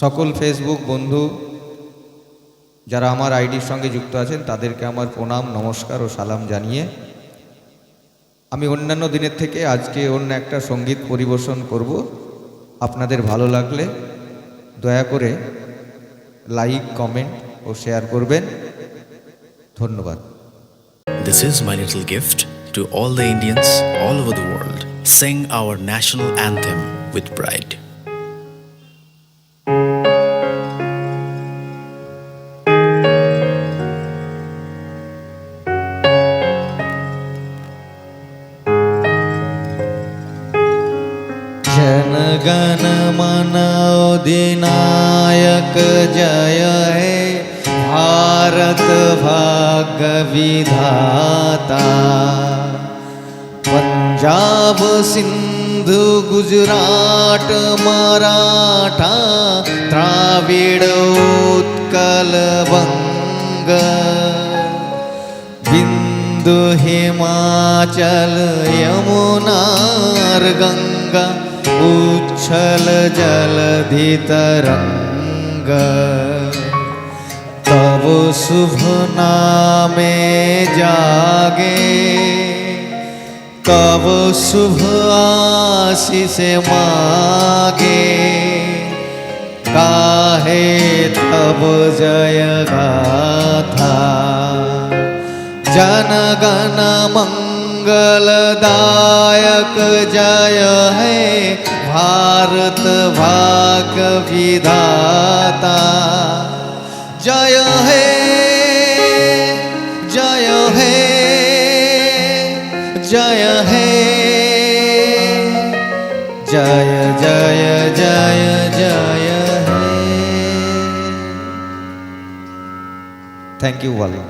সকল ফেসবুক বন্ধু যারা আমার আইডির সঙ্গে যুক্ত আছেন তাদেরকে আমার প্রণাম, নমস্কার ও সালাম জানিয়ে আমি অন্যান্য দিনের থেকে আজকে অন্য একটা সঙ্গীত পরিবেশন করব। আপনাদের ভালো লাগলে দয়া করে লাইক, কমেন্ট ও শেয়ার করবেন। ধন্যবাদ। This is my little gift to all the Indians all over the world. Sing our national anthem with pride. Jana Gana मन अधिनायक जय हे भारत भाग्य विधाता। पंजाब सिंधु गुजरात मराठा द्राविड़ उत्कल बंग बिंदु हिमाचल यमुना गंगा उच्छल जलधि तरंग। तब शुभ नामे जागे तब शुभ आशीष मागे। गाहे तब जय गाथा जन गण मंगलदायक जय है भारत भाग्य विधाता। जय है जय है जय है जय जय जय जय है। थैंक यू वाली।